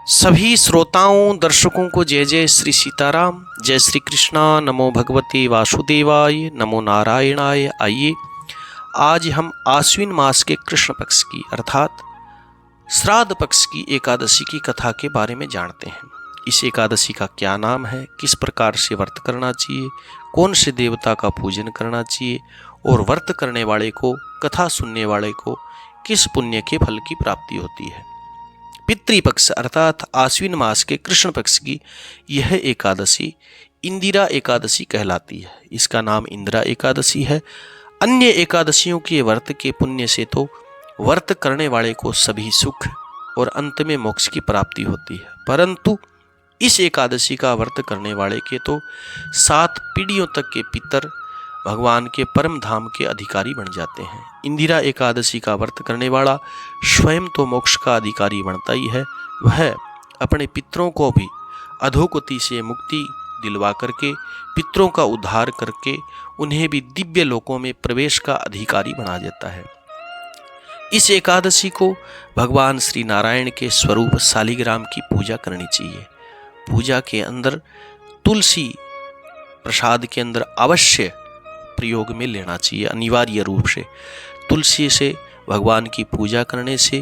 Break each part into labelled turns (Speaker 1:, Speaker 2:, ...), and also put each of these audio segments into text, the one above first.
Speaker 1: सभी श्रोताओं दर्शकों को जय जय श्री सीताराम, जय श्री कृष्णा, नमो भगवते वासुदेवाय, नमो नारायणाय। आइए आज हम आश्विन मास के कृष्ण पक्ष की अर्थात श्राद्ध पक्ष की एकादशी की कथा के बारे में जानते हैं। इस एकादशी का क्या नाम है, किस प्रकार से व्रत करना चाहिए, कौन से देवता का पूजन करना चाहिए और व्रत करने वाले को, कथा सुनने वाले को किस पुण्य के फल की प्राप्ति होती है। पितृपक्ष अर्थात आश्विन मास के कृष्ण पक्ष की यह एकादशी इंदिरा एकादशी कहलाती है। इसका नाम इंदिरा एकादशी है। अन्य एकादशियों के व्रत के पुण्य से तो व्रत करने वाले को सभी सुख और अंत में मोक्ष की प्राप्ति होती है, परंतु इस एकादशी का व्रत करने वाले के तो 7 पीढ़ियों तक के पितर भगवान के परम धाम के अधिकारी बन जाते हैं। इंदिरा एकादशी का व्रत करने वाला स्वयं तो मोक्ष का अधिकारी बनता ही है, वह अपने पितरों को भी अधोगति से मुक्ति दिलवा करके, पितरों का उद्धार करके उन्हें भी दिव्य लोकों में प्रवेश का अधिकारी बना देता है। इस एकादशी को भगवान श्री नारायण के स्वरूप शालिग्राम की पूजा करनी चाहिए। पूजा के अंदर तुलसी प्रसाद के अंदर अवश्य प्रयोग में लेना चाहिए। अनिवार्य रूप से तुलसी से भगवान की पूजा करने से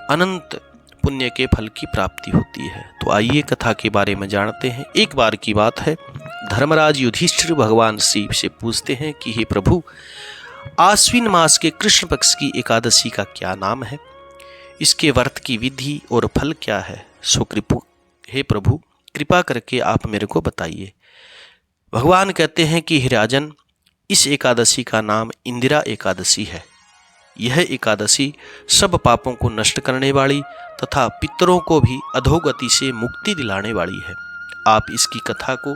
Speaker 1: अनंत पुण्य के फल की प्राप्ति होती है। तो आइए कथा के बारे में जानते हैं। एक बार की बात है, धर्मराज युधिष्ठिर भगवान शिव से पूछते हैं कि हे प्रभु, आश्विन मास के कृष्ण पक्ष की एकादशी का क्या नाम है, इसके व्रत की विधि और फल क्या है। हे प्रभु, कृपा करके आप मेरे को बताइए। भगवान कहते हैं कि हे राजन, इस एकादशी का नाम इंदिरा एकादशी है। यह एकादशी सब पापों को नष्ट करने वाली तथा पितरों को भी अधोगति से मुक्ति दिलाने वाली है। आप इसकी कथा को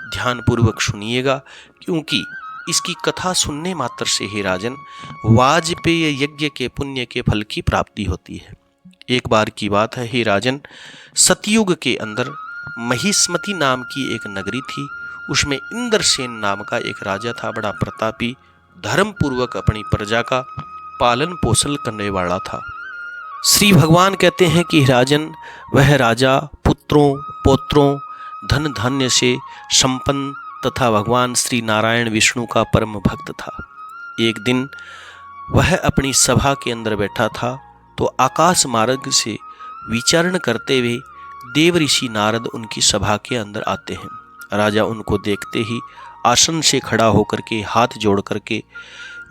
Speaker 1: ध्यानपूर्वक सुनिएगा, क्योंकि इसकी कथा सुनने मात्र से ही राजन वाजपेय यज्ञ के पुण्य के फल की प्राप्ति होती है। एक बार की बात है, हे राजन, सतयुग के अंदर महिष्मति नाम की एक नगरी थी। उसमें इंद्रसेन नाम का एक राजा था, बड़ा प्रतापी, धर्म पूर्वक अपनी प्रजा का पालन पोषण करने वाला था। श्री भगवान कहते हैं कि राजन, वह राजा पुत्रों पौत्रों धन धान्य से संपन्न तथा भगवान श्री नारायण विष्णु का परम भक्त था। एक दिन वह अपनी सभा के अंदर बैठा था तो आकाश मार्ग से विचरण करते हुए देव ऋषि नारद उनकी सभा के अंदर आते हैं। राजा उनको देखते ही आसन से खड़ा होकर के हाथ जोड़ करके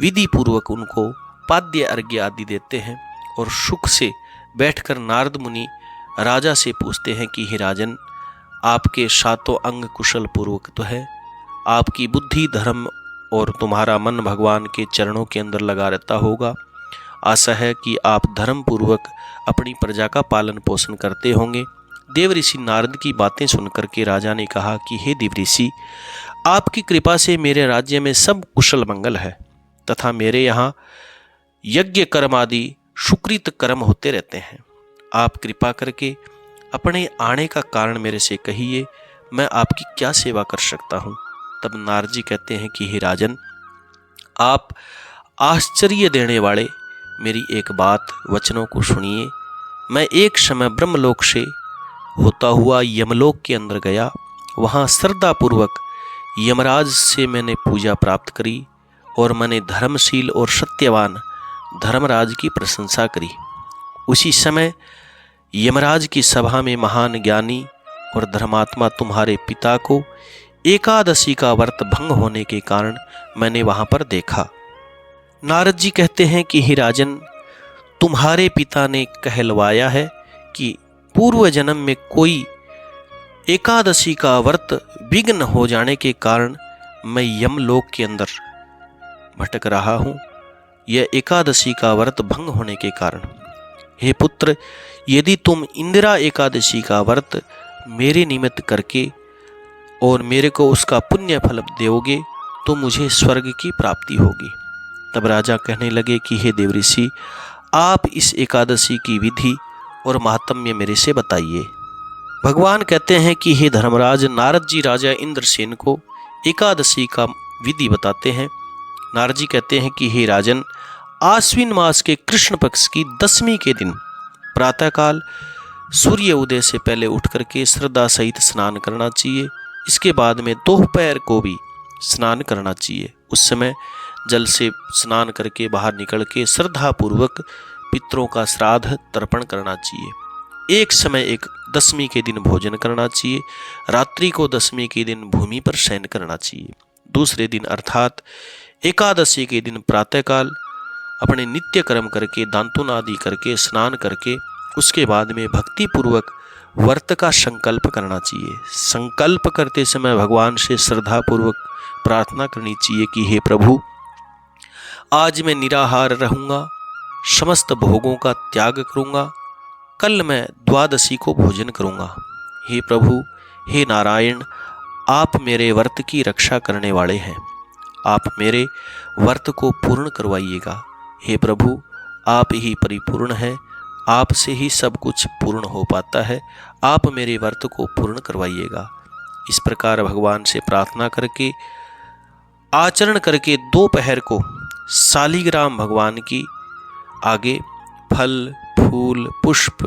Speaker 1: विधि पूर्वक उनको पाद्य अर्घ्य आदि देते हैं और सुख से बैठकर नारद मुनि राजा से पूछते हैं कि हे राजन, आपके 7 अंग कुशल पूर्वक तो है, आपकी बुद्धि धर्म और तुम्हारा मन भगवान के चरणों के अंदर लगा रहता होगा। आशा है कि आप धर्म पूर्वक अपनी प्रजा का पालन पोषण करते होंगे। देव ऋषि नारद की बातें सुनकर के राजा ने कहा कि हे देव ऋषि, आपकी कृपा से मेरे राज्य में सब कुशल मंगल है तथा मेरे यहाँ यज्ञ कर्म आदि सुकृत कर्म होते रहते हैं। आप कृपा करके अपने आने का कारण मेरे से कहिए, मैं आपकी क्या सेवा कर सकता हूँ। तब नारद जी कहते हैं कि हे राजन, आप आश्चर्य देने वाले मेरी एक बात वचनों को सुनिए। मैं एक समय ब्रह्मलोक से होता हुआ यमलोक के अंदर गया। वहाँ श्रद्धापूर्वक यमराज से मैंने पूजा प्राप्त करी और मैंने धर्मशील और सत्यवान धर्मराज की प्रशंसा करी। उसी समय यमराज की सभा में महान ज्ञानी और धर्मात्मा तुम्हारे पिता को एकादशी का व्रत भंग होने के कारण मैंने वहाँ पर देखा। नारद जी कहते हैं कि हे राजन, तुम्हारे पिता ने कहलवाया है कि पूर्व जन्म में कोई एकादशी का व्रत विघ्न हो जाने के कारण मैं यमलोक के अंदर भटक रहा हूँ, यह एकादशी का व्रत भंग होने के कारण। हे पुत्र, यदि तुम इंदिरा एकादशी का व्रत मेरे निमित्त करके और मेरे को उसका पुण्य फल दोगे तो मुझे स्वर्ग की प्राप्ति होगी। तब राजा कहने लगे कि हे देव ऋषि, आप इस एकादशी की विधि और महात्म्य मेरे से बताइए। भगवान कहते हैं कि हे धर्मराज, नारद जी राजा इंद्रसेन को एकादशी का विधि बताते हैं। नारद जी कहते हैं कि हे राजन, आश्विन मास के कृष्ण पक्ष की 10वीं के दिन प्रातःकाल सूर्य उदय से पहले उठ करके श्रद्धा सहित स्नान करना चाहिए। इसके बाद में दोपहर को भी स्नान करना चाहिए। उस समय जल से स्नान करके बाहर निकल के श्रद्धापूर्वक पितरों का श्राद्ध तर्पण करना चाहिए। एक समय एक दशमी के दिन भोजन करना चाहिए। रात्रि को दशमी के दिन भूमि पर शयन करना चाहिए। दूसरे दिन अर्थात एकादशी के दिन प्रातःकाल अपने नित्य कर्म करके दांतुन आदि करके स्नान करके उसके बाद में भक्ति पूर्वक व्रत का संकल्प करना चाहिए। संकल्प करते समय भगवान से श्रद्धा पूर्वक प्रार्थना करनी चाहिए कि हे प्रभु, आज मैं निराहार रहूँगा, समस्त भोगों का त्याग करूँगा, कल मैं द्वादशी को भोजन करूँगा। हे प्रभु, हे नारायण, आप मेरे व्रत की रक्षा करने वाले हैं, आप मेरे व्रत को पूर्ण करवाइएगा। हे प्रभु, आप ही परिपूर्ण हैं, आपसे ही सब कुछ पूर्ण हो पाता है, आप मेरे व्रत को पूर्ण करवाइएगा। इस प्रकार भगवान से प्रार्थना करके आचरण करके दोपहर को शालिग्राम भगवान की आगे फल फूल पुष्प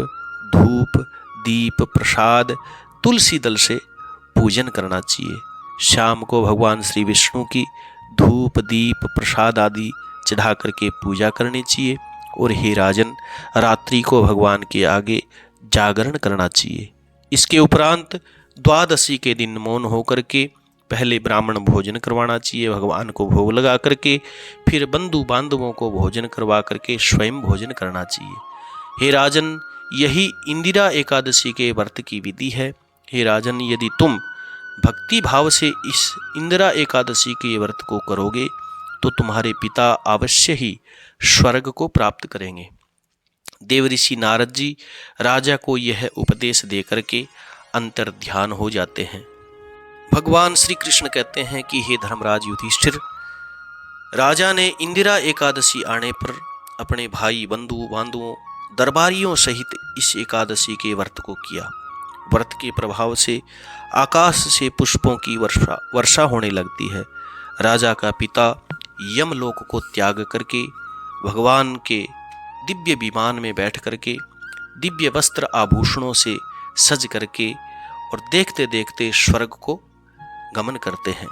Speaker 1: धूप दीप प्रसाद तुलसी दल से पूजन करना चाहिए। शाम को भगवान श्री विष्णु की धूप दीप प्रसाद आदि चढ़ा करके पूजा करनी चाहिए। और हे राजन, रात्रि को भगवान के आगे जागरण करना चाहिए। इसके उपरांत द्वादशी के दिन मौन होकर के पहले ब्राह्मण भोजन करवाना चाहिए, भगवान को भोग लगा करके, फिर बंधु बांधवों को भोजन करवा करके स्वयं भोजन करना चाहिए। हे राजन, यही इंदिरा एकादशी के व्रत की विधि है। हे राजन, यदि तुम भक्ति भाव से इस इंदिरा एकादशी के व्रत को करोगे तो तुम्हारे पिता अवश्य ही स्वर्ग को प्राप्त करेंगे। देवऋषि नारद जी राजा को यह उपदेश दे करके अंतर ध्यान हो जाते हैं। भगवान श्री कृष्ण कहते हैं कि हे धर्मराज युधिष्ठिर, राजा ने इंदिरा एकादशी आने पर अपने भाई बंधु बांधवों दरबारियों सहित इस एकादशी के व्रत को किया। व्रत के प्रभाव से आकाश से पुष्पों की वर्षा होने लगती है। राजा का पिता यमलोक को त्याग करके भगवान के दिव्य विमान में बैठ करके दिव्य वस्त्र आभूषणों से सज करके और देखते देखते स्वर्ग को गमन करते हैं।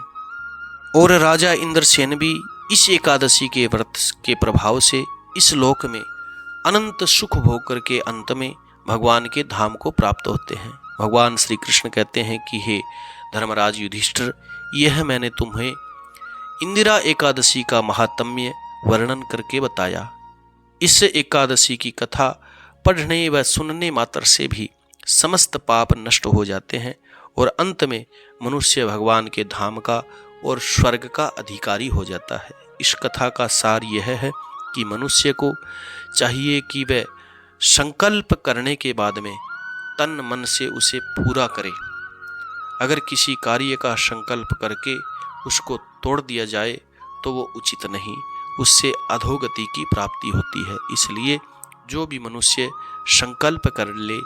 Speaker 1: और राजा इंद्रसेन भी इस एकादशी के व्रत के प्रभाव से इस लोक में अनंत सुख भोग करके अंत में भगवान के धाम को प्राप्त होते हैं। भगवान श्री कृष्ण कहते हैं कि हे धर्मराज युधिष्ठिर, यह मैंने तुम्हें इंदिरा एकादशी का महात्म्य वर्णन करके बताया। इस एकादशी की कथा पढ़ने व सुनने मात्र से भी समस्त पाप नष्ट हो जाते हैं और अंत में मनुष्य भगवान के धाम का और स्वर्ग का अधिकारी हो जाता है। इस कथा का सार यह है कि मनुष्य को चाहिए कि वह संकल्प करने के बाद में तन मन से उसे पूरा करे। अगर किसी कार्य का संकल्प करके उसको तोड़ दिया जाए तो वो उचित नहीं, उससे अधोगति की प्राप्ति होती है। इसलिए जो भी मनुष्य संकल्प कर ले,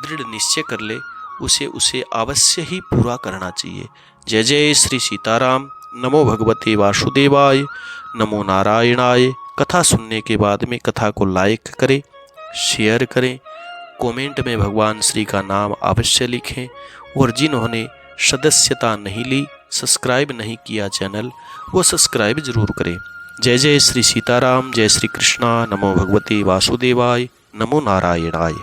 Speaker 1: दृढ़ निश्चय कर ले, उसे अवश्य ही पूरा करना चाहिए। जय जय श्री सीताराम। नमो भगवते वासुदेवाय, नमो नारायणाय। कथा सुनने के बाद में कथा को लाइक करें, शेयर करें, कमेंट में भगवान श्री का नाम अवश्य लिखें और जिन्होंने सदस्यता नहीं ली, सब्सक्राइब नहीं किया चैनल, वो सब्सक्राइब जरूर करें। जय जय श्री सीताराम। जय श्री कृष्णा। नमो भगवते वासुदेवाय, नमो नारायणाय।